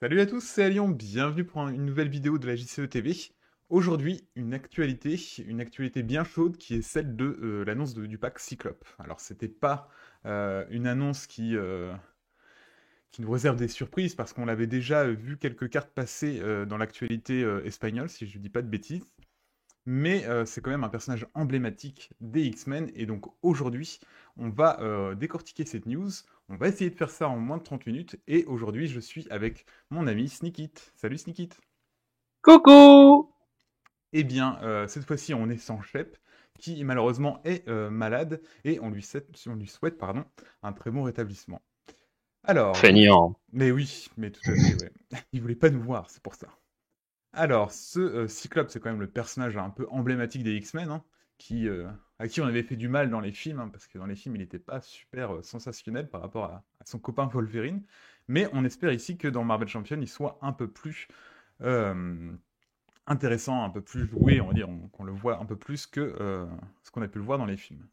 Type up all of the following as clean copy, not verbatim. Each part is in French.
Salut à tous, c'est Alion, bienvenue pour une nouvelle vidéo de la JCE TV. Aujourd'hui, une actualité bien chaude qui est celle de l'annonce du pack Cyclope. Alors, c'était pas une annonce qui nous réserve des surprises parce qu'on l'avait déjà vu quelques cartes passer dans l'actualité espagnole, si je dis pas de bêtises. Mais c'est quand même un personnage emblématique des X-Men et donc aujourd'hui, on va décortiquer cette news. On va essayer de faire ça en moins de 30 minutes et aujourd'hui, je suis avec mon ami Sneakit. Salut Sneakit. Coucou! Eh bien, cette fois-ci, on est sans Shep, qui malheureusement est malade, et on lui souhaite pardon, un très bon rétablissement. Alors, donc, Feignant. mais oui, mais tout à fait, ouais. Il voulait pas nous voir, c'est pour ça. Alors, ce Cyclope, c'est quand même le personnage un peu emblématique des X-Men, hein, à qui on avait fait du mal dans les films, hein, parce que dans les films, il n'était pas super sensationnel par rapport à son copain Wolverine. Mais on espère ici que dans Marvel Champion, il soit un peu plus euh, intéressant, un peu plus joué, on va dire, qu'on le voit un peu plus que ce qu'on a pu le voir dans les films.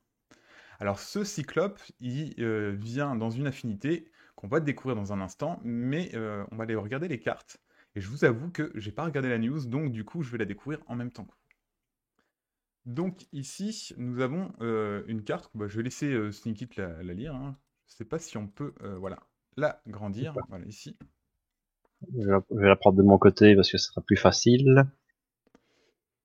Alors ce Cyclope, il vient dans une affinité qu'on va découvrir dans un instant, mais on va aller regarder les cartes. Et je vous avoue que j'ai pas regardé la news, donc du coup je vais la découvrir en même temps que vous. Donc ici, nous avons une carte, bah, je vais laisser Sneakit la lire, hein. Je sais pas si on peut, voilà, la grandir, voilà, ici. Je vais la prendre de mon côté parce que ce sera plus facile.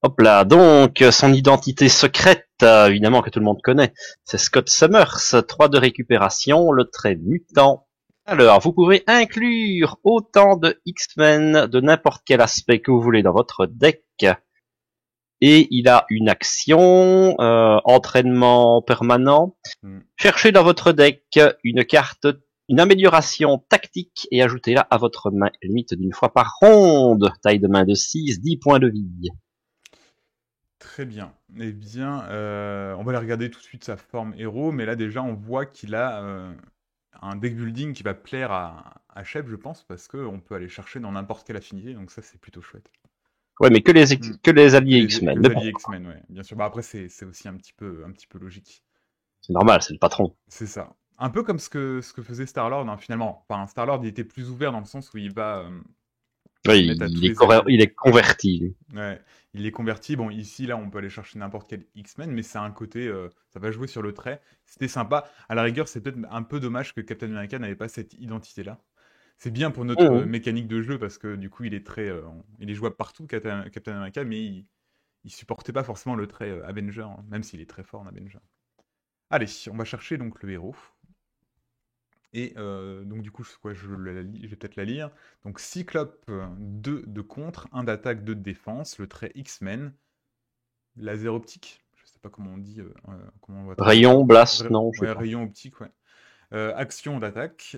Hop là, donc, son identité secrète, évidemment que tout le monde connaît, c'est Scott Summers, 3 de récupération, le trait mutant. Alors, vous pouvez inclure autant de X-Men de n'importe quel aspect que vous voulez dans votre deck. Et il a une action, entraînement permanent. Hmm. Cherchez dans votre deck une carte, une amélioration tactique et ajoutez-la à votre main, limite d'une fois par ronde. Taille de main de 6, 10 points de vie. Très bien. Eh bien, on va aller regarder tout de suite sa forme héros, mais là déjà on voit qu'il a un deck building qui va plaire à Shep, je pense, parce qu'on peut aller chercher dans n'importe quelle affinité, donc ça c'est plutôt chouette. Ouais, mais Hmm. que les Que alliés que X-Men. les Mais bon, alliés X-Men, ouais, bien sûr. Bah après c'est aussi un petit peu logique. c'est normal, c'est le patron. C'est ça. Un peu comme ce que faisait Star-Lord, hein, finalement. Enfin, Star-Lord il était plus ouvert dans le sens où il va se Oui, mettre à tous les alliés. il est converti. Ouais, il est converti. Bon, ici, là, on peut aller chercher n'importe quel X-Men, mais c'est un côté, ça va jouer sur le trait. C'était sympa. À la rigueur, c'est peut-être un peu dommage que Captain America n'avait pas cette identité-là. C'est bien pour notre Mmh. mécanique de jeu parce que du coup, il est jouable partout, Captain America, mais il supportait pas forcément le trait Avenger, hein, même s'il est très fort en Avenger. Allez, on va chercher donc le héros. Et donc du coup, je vais peut-être la lire. Donc Cyclope, 2 de contre, 1 d'attaque, 2 de défense, le trait X-Men, laser optique, je sais pas comment on dit, comment on va traduire ça. Rayon, blast, non, je sais Ouais, pas. rayon optique, ouais. Action d'attaque,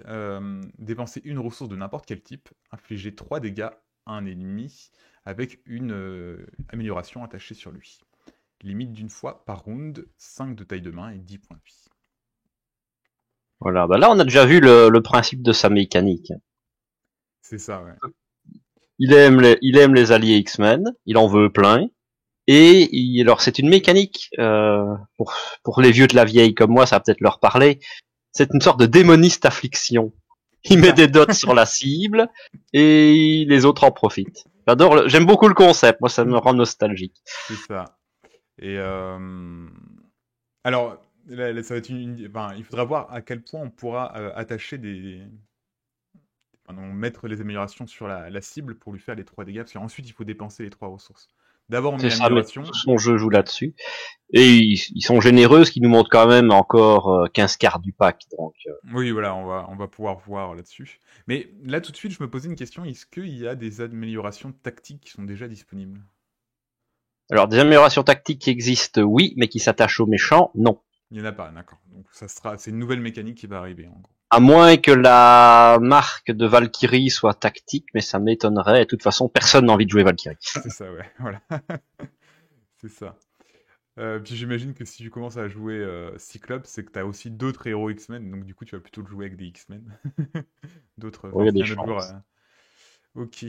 dépenser une ressource de n'importe quel type, infliger 3 dégâts à un ennemi avec une amélioration attachée sur lui. Limite d'une fois par round, 5 de taille de main et 10 points de vie. Voilà, bah là on a déjà vu le principe de sa mécanique. C'est ça, ouais. Il aime les alliés X-Men, il en veut plein. Alors c'est une mécanique, pour les vieux de la vieille comme moi, ça va peut-être leur parler. C'est une sorte de démoniste affliction. C'est Il met ça. des dots sur la cible et les autres en profitent. J'aime beaucoup le concept. Moi, ça me rend nostalgique. C'est ça. Et alors, là, ça va être enfin, il faudra voir à quel point on pourra attacher pardon, mettre les améliorations sur la cible pour lui faire les 3 dégâts, parce qu'ensuite il faut dépenser les 3 ressources. D'abord on met C'est ça, mais tout l'amélioration. son jeu joue là-dessus. Et ils sont généreux, ce qui nous montre quand même encore 15 quarts du pack. Donc, Oui, voilà, on va pouvoir voir là-dessus. Mais là tout de suite, je me posais une question, est-ce qu'il y a des améliorations tactiques qui sont déjà disponibles? alors des améliorations tactiques qui existent, oui, mais qui s'attachent aux méchants, non. Il n'y en a pas, d'accord. Donc c'est une nouvelle mécanique qui va arriver en gros. À moins que la marque de Valkyrie soit tactique, mais ça m'étonnerait. Et de toute façon, personne n'a envie de jouer Valkyrie. C'est ça, ouais, voilà. C'est ça. Puis j'imagine que si tu commences à jouer Cyclope, c'est que tu as aussi d'autres héros X-Men, donc du coup tu vas plutôt le jouer avec des X-Men. D'autres, Oh, il enfin y a s'il des y a un autre joueur. chances. Ok.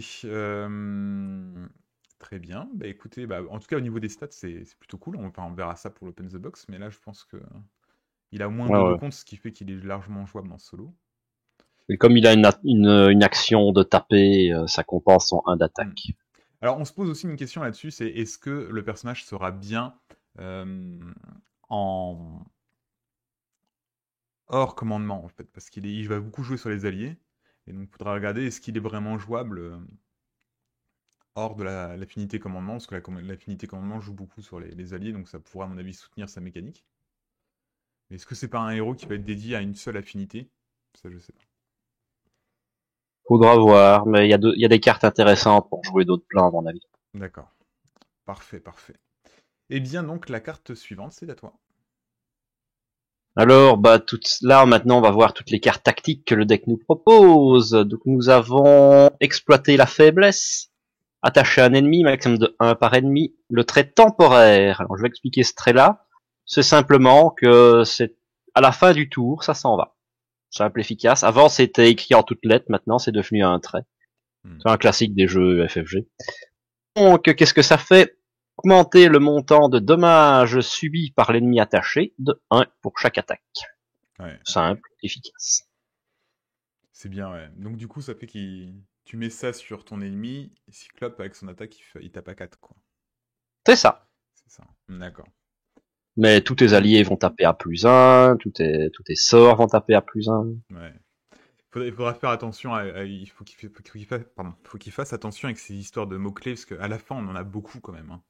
Très bien. Bah écoutez, bah, en tout cas au niveau des stats, c'est plutôt cool. On verra ça pour l'Open the Box, mais là je pense que il a moins Ouais, de ouais. comptes, ce qui fait qu'il est largement jouable en solo. Et comme il a une action de taper, ça compense son 1 Hmm. d'attaque. Alors, on se pose aussi une question là-dessus, c'est est-ce que le personnage sera bien en hors commandement, en fait, parce il va beaucoup jouer sur les alliés, et donc il faudra regarder est-ce qu'il est vraiment jouable hors de l'affinité commandement, parce que l'affinité commandement joue beaucoup sur les alliés, donc ça pourrait à mon avis soutenir sa mécanique. Mais est-ce que c'est pas un héros qui va être dédié à une seule affinité? Ça, je sais pas. Faudra voir, mais il y a des cartes intéressantes pour jouer d'autres plans, à mon avis. D'accord. Parfait, parfait. Et bien donc, la carte suivante, c'est à toi. Alors, là, maintenant, on va voir toutes les cartes tactiques que le deck nous propose. Donc, nous avons exploité la faiblesse, attaché un ennemi, maximum de 1 par ennemi, le trait temporaire. Alors, je vais expliquer ce trait-là. C'est simplement que c'est à la fin du tour, ça s'en va. Simple, efficace. Avant, c'était écrit en toutes lettres, maintenant, c'est devenu un trait. C'est un classique des jeux FFG. Donc, qu'est-ce que ça fait? Augmenter le montant de dommages subis par l'ennemi attaché de 1 pour chaque attaque. Ouais. Simple, efficace. C'est bien, ouais. Donc du coup, ça fait que tu mets ça sur ton ennemi, et Cyclope, avec son attaque, il tape à 4, quoi. C'est ça. C'est ça. D'accord. Mais tous tes alliés vont taper à +1, tous tes sorts vont taper à +1. Ouais. Il faudra faire attention il faut qu'il fasse attention avec ces histoires de mots-clés, parce qu'à la fin, on en a beaucoup quand même, hein.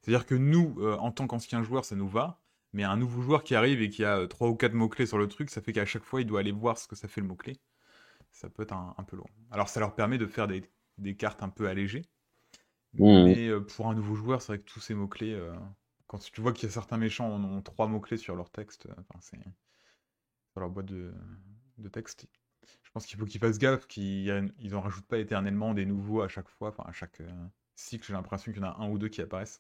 C'est-à-dire que nous, en tant qu'anciens joueurs, ça nous va, mais un nouveau joueur qui arrive et qui a 3 ou 4 mots-clés sur le truc, ça fait qu'à chaque fois, il doit aller voir ce que ça fait le mot-clé. Ça peut être un peu lourd. Alors, ça leur permet de faire des cartes un peu allégées, Mmh. mais pour un nouveau joueur, c'est vrai que tous ces mots-clés, quand tu vois qu'il y a certains méchants ont 3 mots-clés sur leur texte, enfin, sur leur boîte de texte, je pense qu'il faut qu'ils fassent gaffe, qu'ils en rajoutent pas éternellement des nouveaux à chaque fois, enfin à chaque cycle, j'ai l'impression qu'il y en a un ou deux qui apparaissent.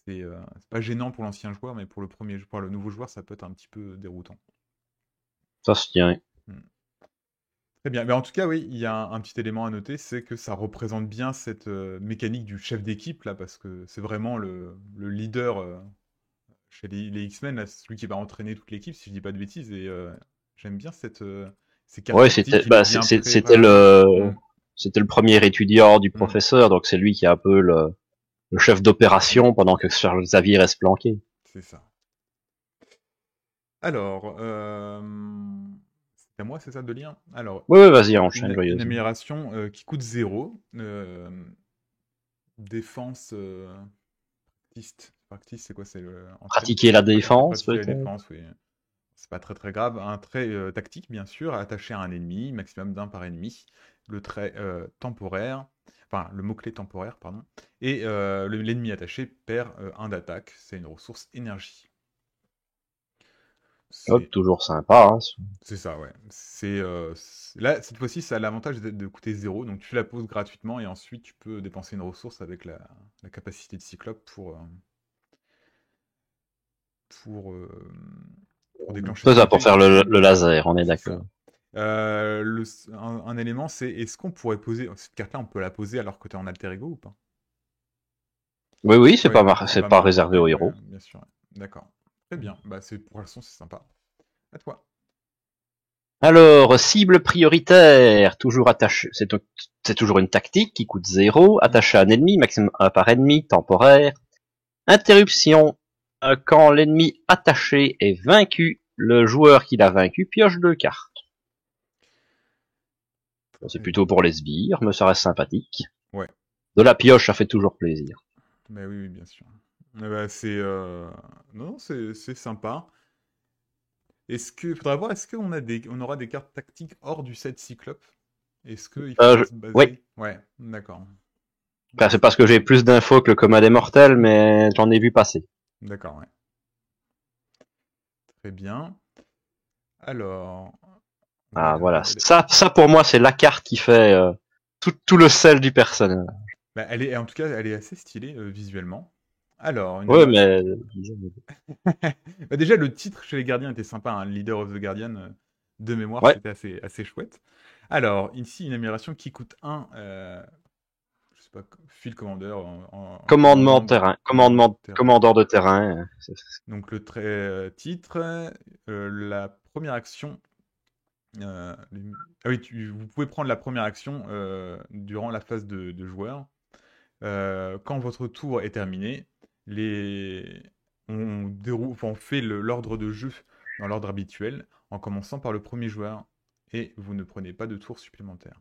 C'est pas gênant pour l'ancien joueur, mais pour le nouveau joueur, ça peut être un petit peu déroutant. Ça se tient. Hmm. Très bien. Mais en tout cas, oui, il y a un petit élément à noter, c'est que ça représente bien cette mécanique du chef d'équipe, là, parce que c'est vraiment le leader chez les X-Men, là, c'est celui qui va entraîner toute l'équipe, si je dis pas de bêtises, et j'aime bien ces cartes Ouais, tactiques qu'il a bien c'était préparées. Hmm. c'était le premier étudiant du Hmm. professeur, donc c'est lui qui est un peu le chef d'opération pendant que Charles Xavier reste planqué. C'est ça. Alors, c'est à moi, c'est ça de lire? Alors, Ouais, vas-y, enchaîne, une joyeuse. amélioration qui coûte 0. Défense practice, c'est quoi? C'est entraîne. Pratiquer la Ouais, défense, pratiquer la peut-être. défense, oui. C'est pas très très grave. Un trait tactique, bien sûr, attaché à un ennemi, maximum d'un par ennemi. Le trait temporaire, enfin le mot-clé temporaire, pardon. Et l'ennemi attaché perd 1 d'attaque. C'est une ressource énergie. Hop, C'est toujours sympa, hein. C'est ça, ouais. Là, cette fois-ci, ça a l'avantage de coûter 0, donc tu la poses gratuitement et ensuite tu peux dépenser une ressource avec la capacité de Cyclope pour, euh, pour déclencher C'est son ça, pour effet. faire le laser, on est C'est d'accord. ça. Un élément, c'est est-ce qu'on pourrait poser. Cette carte-là, on peut la poser alors que tu es en alter ego ou pas? Oui, oui, Oui, c'est c'est pas pas marqué, réservé aux ouais, héros. bien sûr. Ouais. D'accord. Très bien. Bah, pour l'instant, c'est sympa. À toi. Alors, cible prioritaire, toujours attaché, c'est toujours une tactique qui coûte 0, Mm. attaché à un ennemi, maximum 1 par ennemi, temporaire. Interruption, quand l'ennemi attaché est vaincu, le joueur qui l'a vaincu pioche 2 cartes. Bon, c'est Très plutôt bien. pour les sbires, mais ça reste sympathique. Ouais. De la pioche, ça fait toujours plaisir. Bah oui, oui, bien sûr. Bah, non, c'est sympa. Faudra voir, on aura des cartes tactiques hors du set Cyclope? Est-ce qu'il faudra se Oui, baser? Ouais, d'accord. enfin, c'est parce que j'ai plus d'infos que le commun des mortels, mais j'en ai vu passer. D'accord, ouais. Très bien. Alors, Ah, voilà. Ça pour moi, c'est la carte qui fait tout le sel du personnage. bah, en tout cas, elle est assez stylée visuellement. Alors, Ouais, mais bah, déjà, le titre chez les gardiens était sympa, hein, Leader of the Guardian, de mémoire, ouais. c'était assez chouette. Alors, ici, une amélioration qui coûte 1, je sais pas, Field Commander, en Commandement de commandement, terrain, commandement de terrain. commandant de terrain. Donc, le trait titre, la première action, Ah oui, vous pouvez prendre la première action durant la phase de joueur. Quand votre tour est terminé, les... enfin, on fait l'ordre de jeu dans l'ordre habituel, en commençant par le premier joueur, et vous ne prenez pas de tour supplémentaire.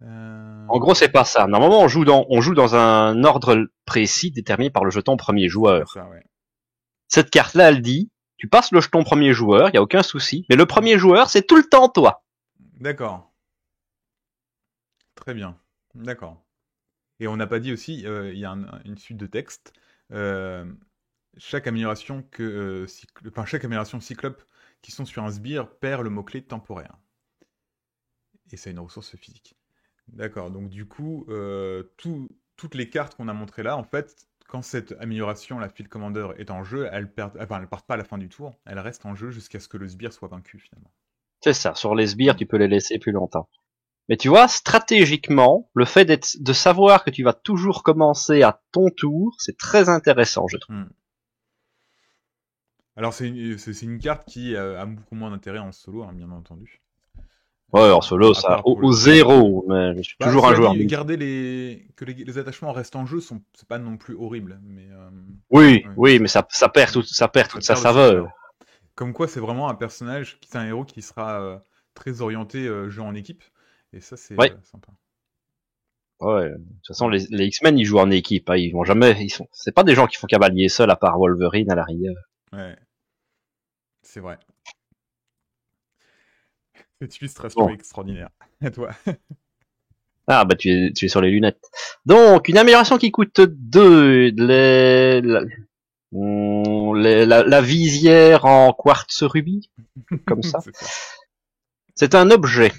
En gros, c'est pas ça. Normalement, on joue dans un ordre précis déterminé par le jeton premier C'est joueur. ça, ouais. Cette carte-là, elle dit, tu passes le jeton premier joueur, il y a aucun souci, mais le premier joueur, c'est tout le temps toi. D'accord. Très bien. D'accord. Et on n'a pas dit aussi, il y a une suite de textes. euh, chaque amélioration enfin, chaque amélioration cyclope qui sont sur un sbire perd le mot-clé temporaire. Et ça a une ressource physique. D'accord, donc du coup, toutes les cartes qu'on a montrées là, en fait, quand cette amélioration, la Field Commander, est en jeu, elles partent pas à la fin du tour, elles restent en jeu jusqu'à ce que le sbire soit vaincu finalement. C'est ça. Sur les sbires, Hmm. tu peux les laisser plus longtemps. Mais tu vois, stratégiquement, le fait de savoir que tu vas toujours commencer à ton tour, c'est très intéressant, je trouve. Hmm. Alors c'est une carte qui a beaucoup moins d'intérêt en solo, hein, bien entendu. Ouais, en solo, À ça, part pour au le... zéro, mais je suis Bah, toujours un cela joueur dit, multi. garder les attachements restent en jeu, c'est pas non plus horrible, mais Oui, ouais, oui, mais ça perd ça toute sa perd de saveur. saveur. Comme quoi, c'est vraiment un personnage, c'est un héros qui sera très orienté jeu en équipe. Et ça, c'est Ouais, sympa. ouais. De toute façon, Mm. les X-Men, ils jouent en équipe, hein. Ils vont jamais, c'est pas des gens qui font cavalier seul à part Wolverine à la rigueur. Ouais, c'est vrai. Cette illustration est Bon. extraordinaire. À toi. Ah, bah, tu es sur les lunettes. Donc, une amélioration qui coûte 2, la visière en quartz rubis, comme ça. C'est ça. C'est un objet.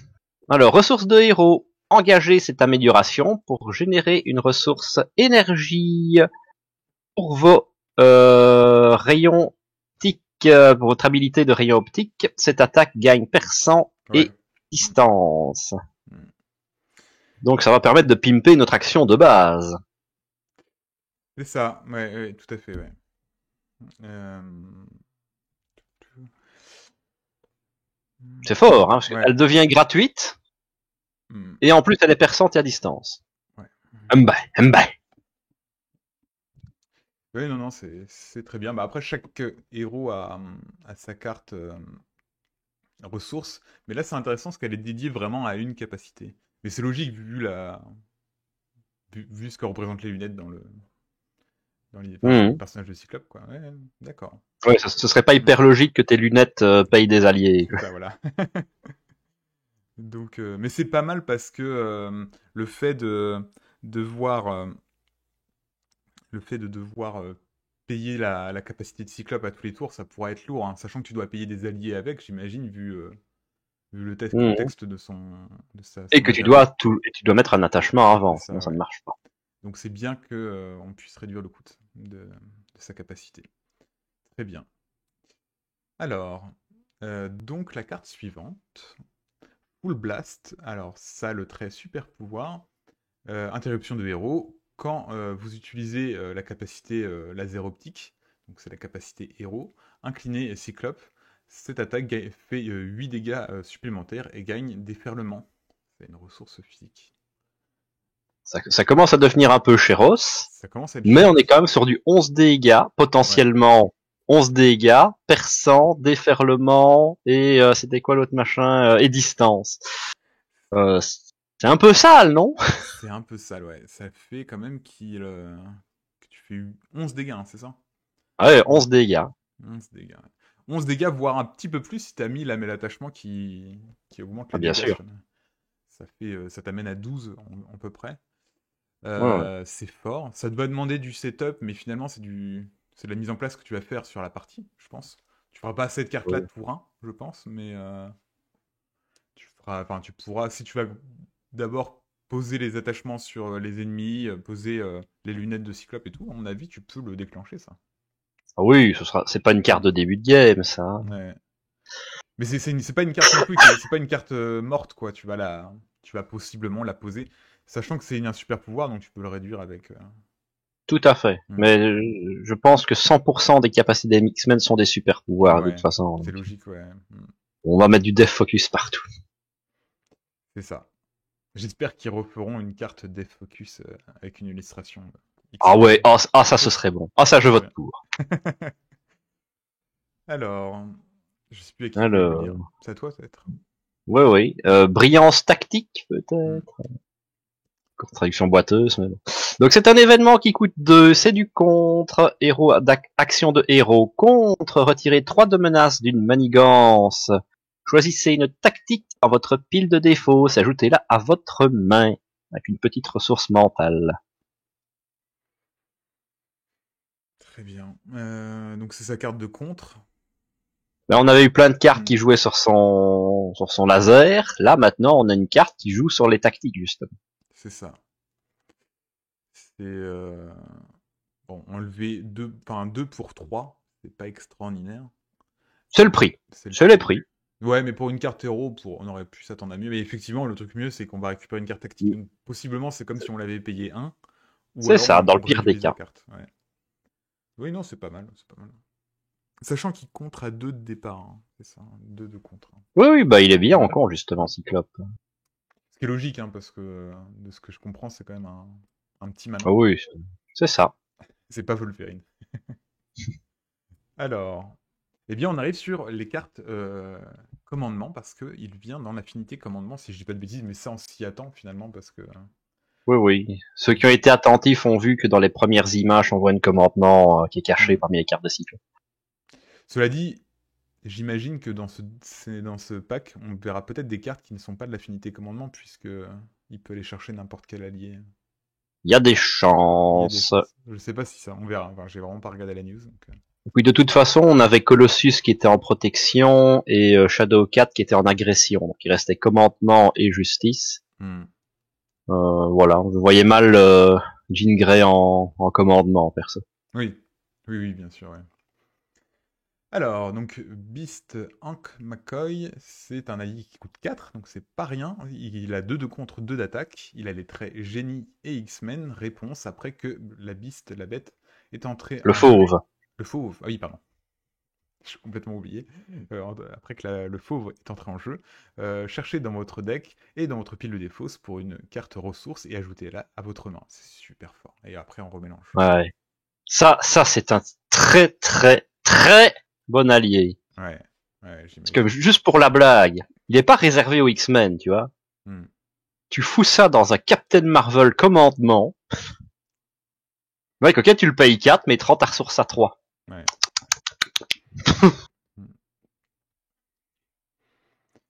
Alors, ressource de héros. Engagez cette amélioration pour générer une ressource énergie pour vos rayons optiques, pour votre habilité de rayon optique. Cette attaque gagne perçant Ouais. et distance. Mm. Donc, ça va permettre de pimper notre action de base. C'est ça. Ouais, ouais, tout à fait, ouais. Euh, C'est fort, hein, parce Ouais. qu'elle devient gratuite Mm. et en plus elle est perçante et à distance. Ouais. Mbai. Oui, non, non, c'est très bien. Bah, après, chaque héros a sa carte ressource. Mais là, c'est intéressant parce qu'elle est dédiée vraiment à une capacité. Mais c'est logique vu ce que représentent les lunettes enfin, dans le Mmh. personnage de Cyclope, quoi. Ouais, d'accord. Ouais, ce serait pas Mm. hyper logique que tes lunettes payent des alliés. C'est ça, voilà. Donc, mais c'est pas mal parce que le fait de voir, le fait de devoir payer la capacité de Cyclope à tous les tours, ça pourrait être lourd, hein, sachant que tu dois payer des alliés avec, j'imagine, vu le Mmh. contexte Et son que matériau. tu dois mettre un attachement C'est avant, sinon ça, ça ouais. ne marche pas. Donc c'est bien que on puisse réduire le coût de sa capacité. Très bien. Alors, donc la carte suivante, Full Blast. Alors ça, le trait super pouvoir, interruption de héros. Quand vous utilisez la capacité laser optique, donc c'est la capacité héros, incliné Cyclope, cette attaque fait 8 dégâts supplémentaires et gagne déferlement. C'est une ressource physique. Ça commence à devenir un peu chéros, Ça commence à être mais cher. on est quand même sur du 11 dégâts, Ouais. potentiellement 11 dégâts, perçant, déferlement, et c'était quoi l'autre machin et distance. C'est un peu sale, non? C'est un peu sale, ouais. Ça fait quand même que tu fais 11 dégâts, hein, c'est ça? Ouais, Ouais, 11 dégâts. 11 dégâts. Ouais. 11 dégâts, voire un petit peu plus si t'as mis la l'attachement qui augmente Ah, les bien dégâts. sûr. Ça t'amène à 12 en peu près. Ouais. C'est fort. Ça doit demander du setup, mais finalement, c'est de la mise en place que tu vas faire sur la partie, je pense. Tu feras pas cette carte-là Ouais. tour 1, je pense, mais enfin, tu pourras, si tu vas d'abord poser les attachements sur les ennemis, poser les lunettes de Cyclope et tout, à mon avis, tu peux le déclencher, ça. Ah oui, c'est pas une carte de début de game, ça. Ouais. Mais c'est pas une carte non plus, c'est pas une carte morte, quoi. Tu vas possiblement la poser, sachant que c'est un super pouvoir, donc tu peux le réduire avec. Tout à fait. Hmm. Mais je pense que 100% des capacités des X-Men sont des super pouvoirs, de toute Ouais, façon. c'est logique, ouais. Hmm. On va mettre du Death Focus partout. C'est ça. J'espère qu'ils referont une carte Death Focus avec une illustration. Ah X-Men. ouais, ça ce serait bon. Ah ça je Très vote bien. pour. Alors, je sais plus à qui je voulais le lire. Alors, C'est à toi, peut-être. oui. Brillance tactique, Hmm. peut-être. Traduction boiteuse, mais bon. Donc c'est un événement qui coûte 2, c'est du contre, action de héros, contre, retirer 3 de menaces d'une manigance. Choisissez une tactique à votre pile de défauts, ajoutez-la à votre main, avec une petite ressource mentale. Très bien. Donc c'est sa carte de contre. Là, on avait eu plein de cartes Hmm. qui jouaient sur son laser. Là, maintenant, on a une carte qui joue sur les tactiques, justement. C'est ça. C'est bon, enlever 2, enfin 2 pour 3, c'est pas extraordinaire. C'est le prix. C'est le C'est les prix. prix. Ouais, mais pour une carte héros, on aurait pu s'attendre à mieux. Mais effectivement, le truc mieux, c'est qu'on va récupérer une carte tactique. Donc, possiblement, c'est comme si on l'avait payé 1. Ou C'est alors, ça, dans le on pire des réutilise la cas. carte. Ouais. Oui, non, c'est pas mal. C'est pas mal. Sachant qu'il contre à 2 de départ. Hein. C'est ça, 2 de contre. Hein. Oui, bah, il est bien en con, justement, Cyclope. Ce qui est logique, hein, parce que de ce que je comprends, c'est quand même un petit Ah malin. oui, c'est ça. C'est pas Wolverine. Alors, eh bien, on arrive sur les cartes commandement, parce qu'il vient dans l'affinité commandement, si je dis pas de bêtises, mais ça, on s'y attend finalement, parce que... Oui. Ceux qui ont été attentifs ont vu que dans les premières images, on voit une commandement qui est caché Hmm. parmi les cartes de Cyclope. Cela dit, j'imagine que dans ce pack, on verra peut-être des cartes qui ne sont pas de l'affinité commandement, puisque il peut aller chercher n'importe quel allié. Il y a des Il y a des chances. chances. Je sais pas si ça, on verra. Enfin, j'ai vraiment pas regardé la news. Donc, Et puis de toute façon, on avait Colossus qui était en protection et Shadowcat qui était en agression. Donc il restait commandement et justice. hmm. Voilà, je voyais mal Jean Grey en commandement, perso. Oui. Oui, bien sûr, ouais. Alors, donc, Beast Hank McCoy, c'est un allié qui coûte 4, donc c'est pas rien. Il a 2 de contre, 2 d'attaque. Il a les traits Génie et X-Men. Réponse après que la Beast, la bête, est entrée Le en jeu. fauve. Le fauve, ah oui, pardon. J'ai complètement oublié. Après que le fauve est entré en jeu, cherchez dans votre deck et dans votre pile de défausse pour une carte ressource et ajoutez-la à votre main. C'est super fort. Et après, on remélange. Ouais. Ça c'est un très bon allié. Ouais, Parce que j'imagine. juste pour la blague, il est pas réservé aux X-Men, tu vois. Hmm. Tu fous ça dans un Captain Marvel commandement. Ouais, ok, tu le payes 4, mais 30 ta ressource à 3. Ouais. Hmm.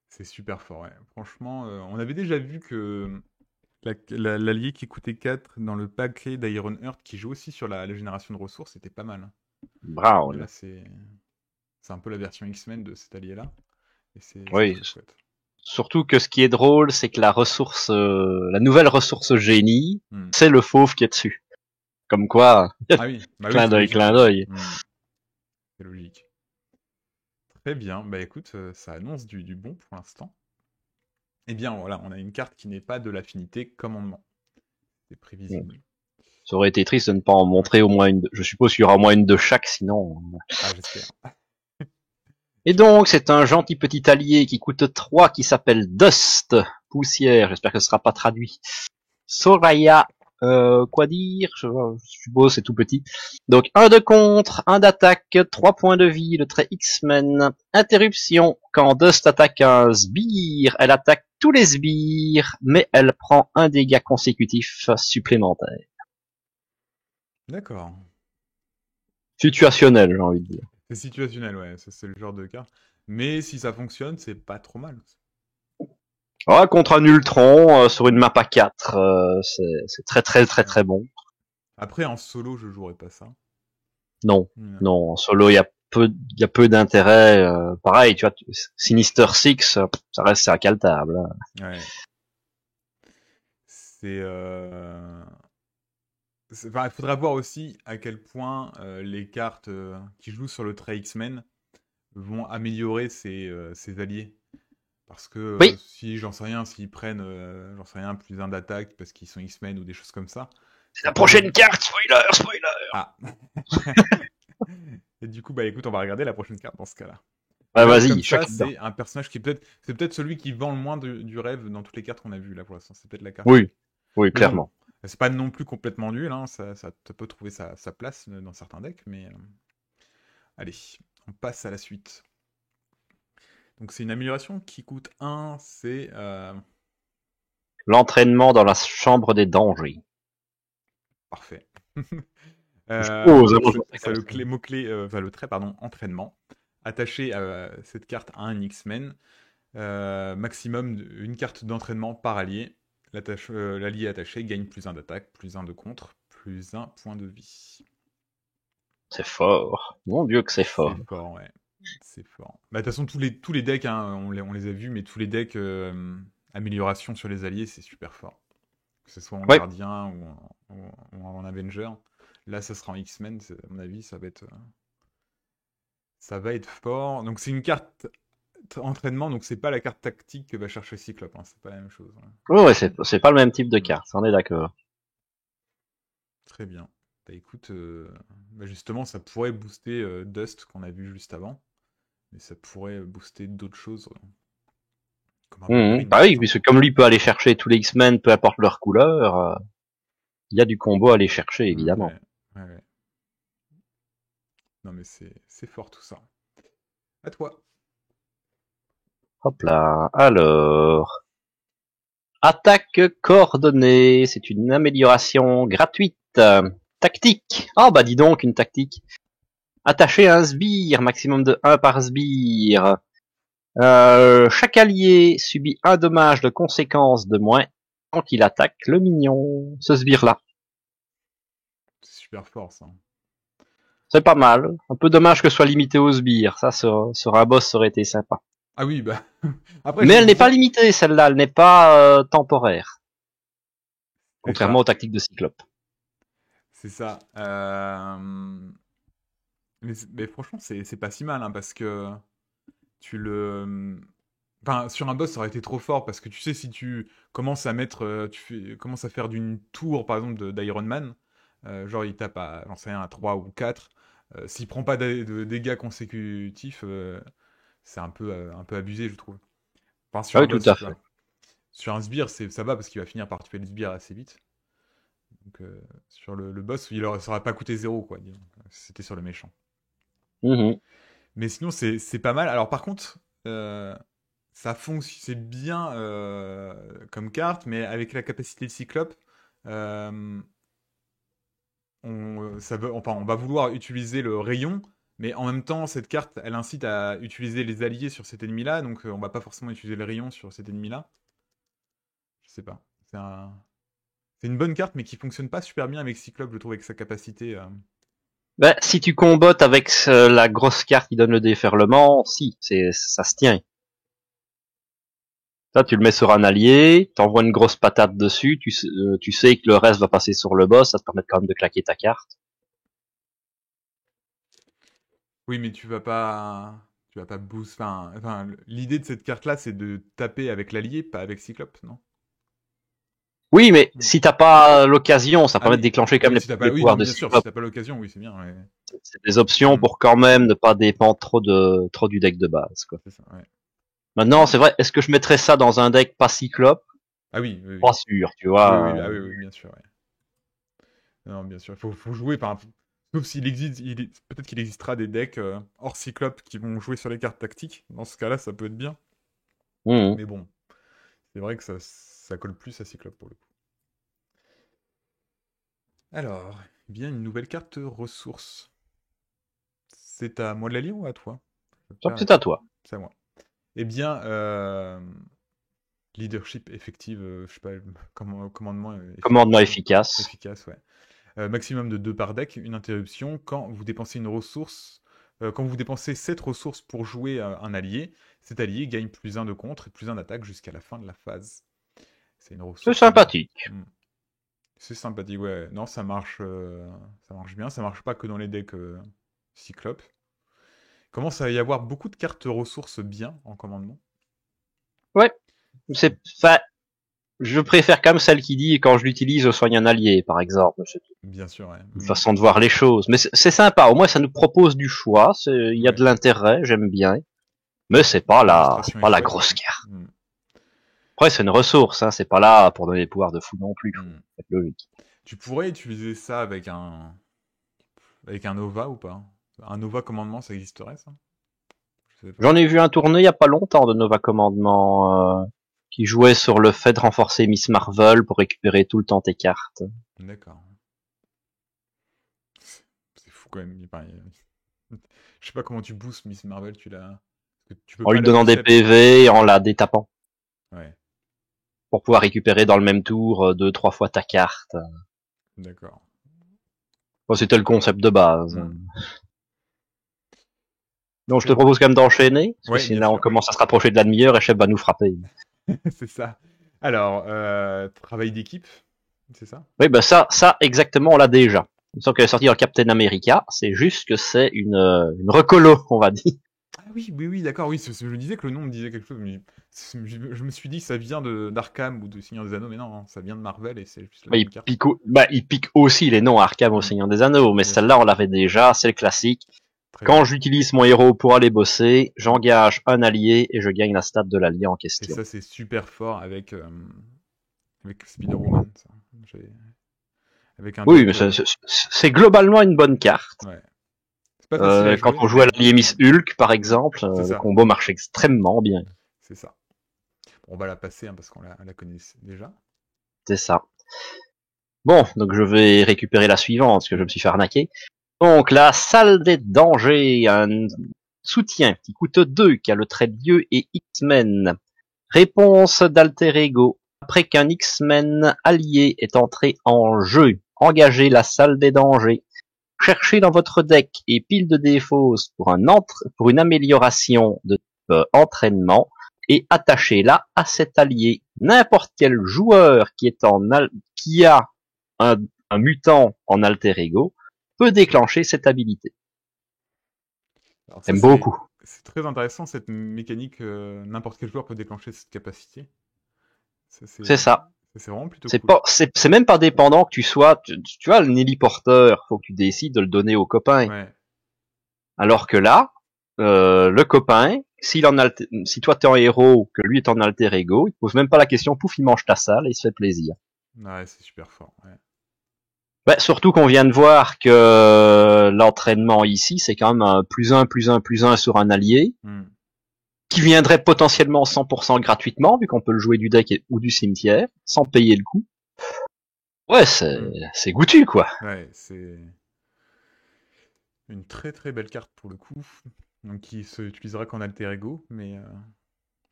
C'est super fort, ouais. Franchement, on avait déjà vu que l'allié qui coûtait 4 dans le paquet d'Iron Heart qui joue aussi sur la génération de ressources, c'était pas mal. Hein. Mais là, Brown. c'est un peu la version X-Men de cet allié-là. Et c'est Oui. très chouette. Surtout que ce qui est drôle, c'est que la nouvelle ressource génie, Hmm. c'est le fauve qui est dessus. Comme quoi, Ah oui, bah oui, clin c'est d'œil, logique. clin Ouais. d'œil. Hmm. C'est logique. Très bien. Bah écoute, ça annonce du bon pour l'instant. Eh bien, voilà, on a une carte qui n'est pas de l'affinité commandement. C'est prévisible. Ça aurait été triste de ne pas en montrer au moins une. Je suppose qu'il y aura au moins une de chaque, sinon. Ah, j'espère. Et donc, c'est un gentil petit allié qui coûte 3, qui s'appelle Dust, poussière. J'espère que ce sera pas traduit. Soraya, quoi dire? Je suppose c'est tout petit. Donc, 1 de contre, 1 d'attaque, 3 points de vie, le trait X-Men. Interruption. Quand Dust attaque un sbire, elle attaque tous les sbires, mais elle prend un dégât consécutif supplémentaire. D'accord. Situationnel, j'ai envie de dire. C'est situationnel, ouais, ça, c'est le genre de carte. Mais si ça fonctionne, c'est pas trop mal. Ah, contre un Ultron, sur une map à 4, c'est très Ouais. bon. Après, en solo, je jouerais pas ça. Non, Ouais. non, en solo, il y a peu d'intérêt. Pareil, tu vois, Sinister Six, ça reste c'est incaltable. Hein. Ouais. C'est. Enfin, il faudra voir aussi à quel point les cartes qui jouent sur le trait X-Men vont améliorer ses alliés. Parce que Oui, si, j'en sais rien, s'ils prennent, j'en sais rien, plus un d'attaque parce qu'ils sont X-Men ou des choses comme ça, c'est ça la peut être... prochaine carte, spoiler. Ah. Et du coup, bah écoute, on va regarder la prochaine carte dans ce cas-là. Bah Là, vas-y, comme ça, choque dedans. c'est un personnage qui c'est peut-être celui qui vend le moins du rêve dans toutes les cartes qu'on a vues là pour l'instant. C'est peut-être la carte. Oui, oui, Mais bon, clairement. c'est pas non plus complètement nul, hein. Ça te peut trouver sa place dans certains decks, mais allez, on passe à la suite. Donc c'est une amélioration qui coûte 1, c'est L'entraînement dans la chambre des dangers. parfait. Je pose, hein, Donc moi, je vois ça ça comme le ça. clé, mot-clé, enfin le trait, pardon, entraînement. Attacher cette carte à un X-Men. Maximum une carte d'entraînement par allié. L'allié attaché gagne plus 1 d'attaque, plus 1 de contre, plus 1 point de vie. C'est fort. Mon Dieu que c'est fort. C'est fort, ouais. C'est fort. Bah, de toute façon, tous les decks, hein, on les a vus, mais tous les decks amélioration sur les alliés, c'est super fort. Que ce soit en Ouais. gardien ou en Avenger. Là, ça sera en X-Men, à mon avis, ça va être fort. Donc, c'est une carte entraînement, donc c'est pas la carte tactique que va chercher Cyclope, hein, c'est pas la même chose. Ouais, ouais, c'est pas le même type de carte, on est d'accord. Très bien. Bah écoute, bah justement, ça pourrait booster Dust qu'on a vu juste avant, mais ça pourrait booster d'autres choses, comme un Wolverine Bah par oui, exemple. puisque comme lui peut aller chercher tous les X-Men, peu importe leur couleur, il y a du combo à aller chercher, évidemment. Ouais. Non mais c'est fort tout ça. À toi. Hop là. Alors, attaque coordonnée, c'est une amélioration gratuite. Tactique. Ah bah dis donc, une tactique. Attacher un sbire, maximum de 1 par sbire. Chaque allié subit un dommage de conséquence de moins quand il attaque le mignon, ce sbire-là. C'est super fort ça. C'est pas mal. Un peu dommage que ce soit limité aux sbires. Ça, sur un boss, ça aurait été sympa. Ah oui, bah. Après, Mais j'ai elle envie n'est de pas dire. limitée, celle-là. Elle n'est pas temporaire. C'est Contrairement ça. aux tactiques de Cyclope. C'est ça. Mais franchement, c'est pas si mal, hein, parce que tu le. Enfin, sur un boss, ça aurait été trop fort parce que tu sais, si tu commences à mettre, commences à faire d'une tour, par exemple, d'Iron Man, genre il tape à, j'en sais rien, à 3 ou 4, s'il prend pas de dégâts consécutifs, c'est un peu abusé, je trouve. Enfin, Ah sur un oui, tout boss, à tu fait. vois. Sur un sbire, ça va parce qu'il va finir par tuer le sbire assez vite. Donc, sur le boss, ça aurait pas coûté 0, quoi, disons. C'était sur le méchant. Mhm. Mais sinon, c'est pas mal. Alors, par contre, ça fonctionne, c'est bien comme carte, mais avec la capacité de Cyclope, euh, enfin, on va vouloir utiliser le rayon, mais en même temps, cette carte, elle incite à utiliser les alliés sur cet ennemi-là, donc on va pas forcément utiliser le rayon sur cet ennemi-là. Je sais pas. C'est une bonne carte, mais qui fonctionne pas super bien avec Cyclope, je trouve, avec sa capacité. Ben, si tu combattes avec la grosse carte qui donne le déferlement, si, ça se tient. Là, tu le mets sur un allié, t'envoies une grosse patate dessus, tu sais que le reste va passer sur le boss, ça te permet quand même de claquer ta carte. Oui, mais tu vas pas boost. Enfin, l'idée de cette carte-là, c'est de taper avec l'allié, pas avec Cyclope, non? Oui, mais Mm. si t'as pas l'occasion, ça Ah permet de oui, déclencher quand oui, même si t'as pas, les oui, pouvoirs non, de bien sûr, si Cyclope. t'as pas l'occasion, oui, c'est bien, ouais. C'est des options Mm. pour quand même ne pas dépendre trop du deck de base, quoi. C'est ça, ouais. Maintenant, c'est vrai, est-ce que je mettrais ça dans un deck pas Cyclope? Ah oui, oui, Pas oui. sûr, tu Oui, vois. oui, ah oui, oui, bien sûr, ouais. Non, bien sûr, faut jouer, enfin, sauf s'il existe, peut-être qu'il existera des decks hors Cyclope qui vont jouer sur les cartes tactiques. Dans ce cas-là, ça peut être bien. Mhm. Mais bon, c'est vrai que ça colle plus à Cyclope pour le coup. Alors, eh bien, une nouvelle carte ressource. C'est à moi de la lire ou à toi? Je Donc, perds la c'est à tête. toi. C'est à moi. Eh bien, leadership effective, je sais pas, commandement Commandement efficace. efficace. Efficace, ouais. Maximum de 2 par deck, une interruption quand vous dépensez une ressource. Quand vous dépensez cette ressource pour jouer un allié, cet allié gagne plus 1 de contre et plus 1 d'attaque jusqu'à la fin de la phase. C'est une C'est ressource. sympathique. Hmm. C'est sympathique, ouais. Non, ça marche bien. Ça marche pas que dans les decks Cyclope. Commence à y avoir beaucoup de cartes ressources bien en commandement. Ouais. Enfin, je préfère quand même celle qui dit quand je l'utilise, je soigne un allié, par exemple. C'est Bien sûr, ouais. une façon de voir les choses. Mais c'est sympa. Au moins, ça nous propose du choix. Il y a Ouais. de l'intérêt. J'aime bien. Mais c'est pas L'illustration est la chouette grosse aussi. carte. Hmm. Après, c'est une ressource, hein, c'est pas là pour donner des pouvoirs de fou non plus, faut Hmm. être logique. Tu pourrais utiliser ça avec un Nova ou pas? Un Nova commandement, ça existerait ça? Je sais pas. J'en ai vu un tourné il y a pas longtemps de Nova Commandement, qui jouait sur le fait de renforcer Miss Marvel pour récupérer tout le temps tes cartes. D'accord. C'est fou quand même. Je sais pas comment tu boostes Miss Marvel, parce que tu peux En pas lui la donnant des booster. PV et en la détapant. Ouais, Pour pouvoir récupérer dans le même tour 2-3 fois ta carte. d'accord. Bon, c'était le concept de base. Hmm. Donc je Très te bien. propose quand même d'enchaîner, parce que Ouais, bien sinon on sûr. commence à se rapprocher de la demi-heure et Chef va nous frapper. C'est ça. Alors, travail d'équipe, c'est ça? Oui, ben ça exactement, on l'a déjà. Il me semble qu'elle est sortie dans Captain America, c'est juste que c'est une recolo, on va dire. Ah oui, oui, oui, d'accord, oui, je me disais que le nom me disait quelque chose, mais je me suis dit que ça vient d'Arkham ou de Seigneur des Anneaux, mais non, ça vient de Marvel et c'est juste la Bah, même carte. il pique aussi les noms Arkham au Hmm, Seigneur des Anneaux, mais bien sûr, celle-là on l'avait déjà, c'est le classique. très Quand bien. j'utilise mon héros pour aller bosser, j'engage un allié et je gagne la stat de l'allié en Et question. ça, c'est super fort avec Spider-Woman, ça. J'ai- Avec un Oui, mais deck, c'est globalement une bonne carte. ouais. C'est pas facile à Quand jouer, on jouait à mais l'allié Miss Hulk, par exemple, c'est le ça, combo marche extrêmement bien. c'est ça. Bon, on va la passer, hein, parce qu'on la connaît déjà. C'est ça. Bon, donc je vais récupérer la suivante, parce que je me suis fait arnaquer. Donc, la salle des dangers, un soutien qui coûte 2, qui a le trait de Dieu et X-Men. Réponse d'Alter Ego. Après qu'un X-Men allié est entré en jeu, engagez la salle des dangers. Cherchez dans votre deck et pile de défauts pour une amélioration de type entraînement et attachez-la à cet allié. N'importe quel joueur qui a un, un mutant en alter ego peut déclencher cette habilité. Alors ça, J'aime beaucoup. c'est très intéressant, cette mécanique, n'importe quel joueur peut déclencher cette capacité. Ça, C'est ça. c'est vraiment plutôt C'est cool. pas, c'est même pas dépendant que tu sois, tu vois, le Nelly Porter, faut que tu décides de le donner au copain. Ouais, Alors que là, le copain, si toi t'es en héros, que lui est en alter ego, il te pose même pas la question, pouf, il mange ta salle et il se fait plaisir. ouais, c'est super fort. Ouais. Ouais, surtout qu'on vient de voir que l'entraînement ici, c'est quand même un +1 sur un allié, Hmm. qui viendrait potentiellement 100% gratuitement, vu qu'on peut le jouer du deck ou du cimetière, sans payer le coup. Ouais, Hmm. c'est goûtu, quoi. Ouais, c'est une très très belle carte pour le coup. Donc qui se utilisera qu'en alter ego, mais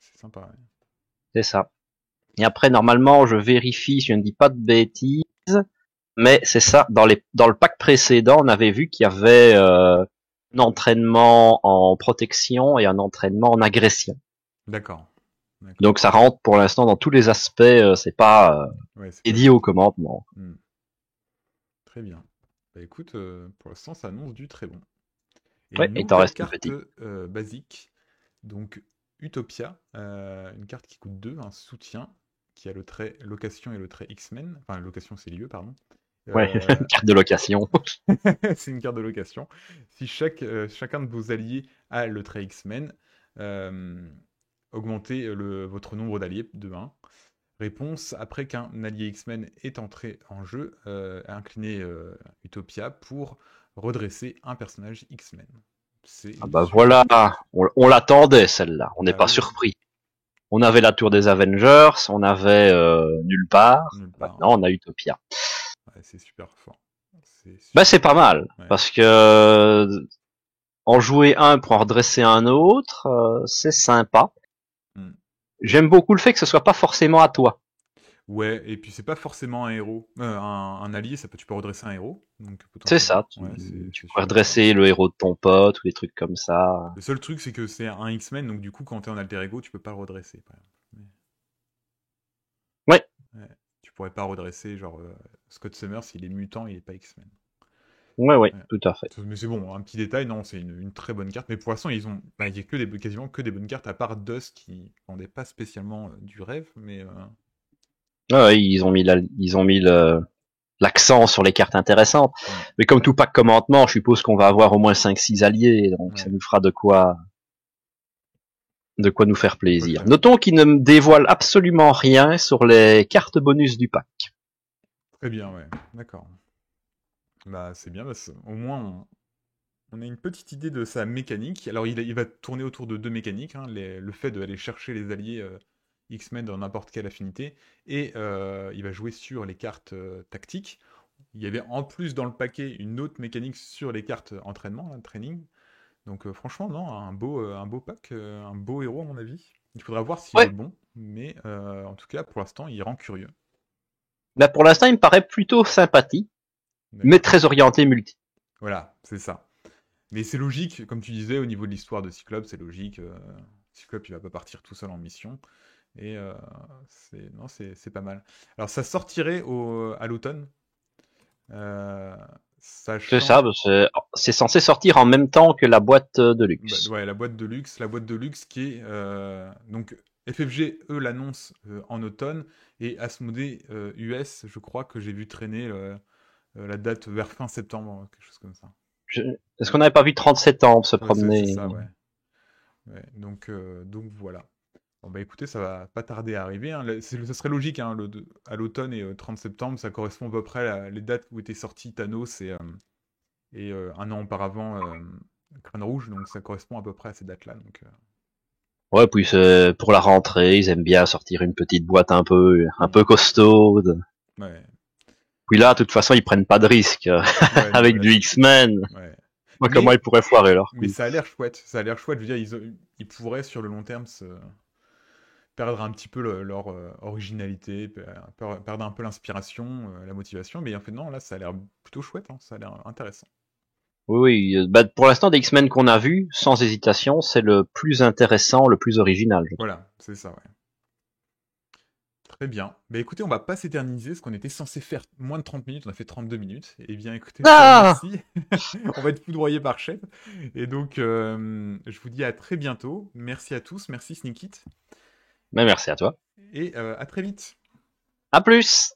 c'est sympa. Ouais. C'est ça. Et après, normalement, je vérifie si je ne dis pas de bêtises, mais c'est ça, dans le pack précédent, on avait vu qu'il y avait un entraînement en protection et un entraînement en agression. D'accord. D'accord. Donc ça rentre pour l'instant dans tous les aspects, c'est pas Ouais, c'est pas dédié que. au commandement. Hmm. Très bien. Bah écoute, pour l'instant, ça annonce du très bon. Et Ouais, une il t'en nouvelle reste une carte petite. basique, donc Utopia, une carte qui coûte 2, un soutien, qui a le trait location et le trait X-Men, enfin location c'est lieu, pardon. Ouais, Euh, carte de location. c'est une carte de location. Si chacun de vos alliés a le trait X-Men, euh, augmentez votre nombre d'alliés de 1. Réponse, après qu'un allié X-Men est entré en jeu, inclinez Utopia pour redresser un personnage X-Men. C'est Ah une bah super voilà, carte. on l'attendait celle-là, on n'est Bah pas oui, surpris. On avait la tour des Avengers, on avait nulle part, nulle part. maintenant on a Utopia. Ouais, c'est super fort. C'est Bah super c'est pas fort. mal, Ouais. parce que en jouer un pour en redresser un autre, c'est sympa. Mm. J'aime beaucoup le fait que ce soit pas forcément à toi. Ouais, et puis c'est pas forcément un héros. Un allié, tu peux redresser un héros, donc C'est ça, potentiellement. Ouais, tu c'est pourrais super fort. redresser le héros de ton pote ou des trucs comme ça. Le seul truc, c'est que c'est un X-Men, donc du coup, quand t'es en alter ego, tu peux pas le redresser, par exemple. Ouais, Ouais. Tu pourrais pas redresser, genre, Scott Summers, il est mutant, il est pas X-Men. ouais, ouais, Ouais. tout à fait. Mais c'est bon, un petit détail, non, c'est une très bonne carte. Mais pour l'instant, il y a quasiment que des bonnes cartes, à part Dusk qui vendait pas spécialement du rêve, mais Ouais, ils ont mis l'accent sur les cartes intéressantes. hmm, Mais comme tout pack commandement, je suppose qu'on va avoir au moins 5-6 alliés, donc ça ouais. nous fera de quoi. de quoi nous faire De quoi plaisir. faire. Notons qu'il ne me dévoile absolument rien sur les cartes bonus du pack. Très bien, ouais. D'accord. Bah, c'est bien, au moins on a une petite idée de sa mécanique. Alors, il va tourner autour de deux mécaniques, hein, le fait d'aller chercher les alliés X-Men dans n'importe quelle affinité, et il va jouer sur les cartes tactiques. Il y avait en plus dans le paquet une autre mécanique sur les cartes entraînement, hein, training. Donc franchement, non, un beau pack, un beau héros à mon avis. Il faudra voir s'il est Ouais, bon, mais en tout cas, pour l'instant, il rend curieux. là pour l'instant il me paraît plutôt sympathique, mais D'accord. très orienté multi. Voilà, c'est ça. Mais c'est logique, comme tu disais, au niveau de l'histoire de Cyclope, c'est logique. Cyclope, il va pas partir tout seul en mission. Et non, c'est pas mal. Alors, ça sortirait à l'automne, euh, C'est ça, sachant c'est censé sortir en même temps que la boîte de bah, luxe. ouais, la boîte de luxe qui est donc FFG, eux, l'annoncent en automne, et Asmodée US, je crois que j'ai vu traîner la date vers fin septembre, quelque chose comme ça. Est-ce qu'on n'avait pas vu 37 ans se Ouais, c'est promener? ça, ouais. Ouais, donc voilà. Bon, bah écoutez, ça va pas tarder à arriver, hein. Ce serait logique, hein, à l'automne et 30 septembre, ça correspond à peu près les dates où était sorti Thanos et un an auparavant Crâne Rouge, donc ça correspond à peu près à ces dates-là. Ouais, puis pour la rentrée, ils aiment bien sortir une petite boîte un peu Hmm. costaude. Ouais, Puis là, de toute façon, ils prennent pas de risque ouais, non, avec là, du X-Men. ouais. Moi, comment ils Mais, pourraient foirer leur mais coup? ça a l'air chouette, ça a l'air chouette. Je veux dire, ils pourraient sur le long terme perdre un petit peu leur originalité, perdre un peu l'inspiration, la motivation, mais en fait, non, là, ça a l'air plutôt chouette, hein, ça a l'air intéressant. Oui, oui. Bah, pour l'instant, des X-Men qu'on a vus, sans hésitation, c'est le plus intéressant, le plus original, je trouve. Voilà, c'est ça, ouais. Très bien. Bah écoutez, on va pas s'éterniser, parce qu'on était censé faire moins de 30 minutes, on a fait 32 minutes. Eh bien écoutez, je vous Ah! remercie. On va être foudroyé par chef. Et donc, je vous dis à très bientôt. Merci à tous, merci Sneakit, Mais merci à toi. et à très vite. À plus!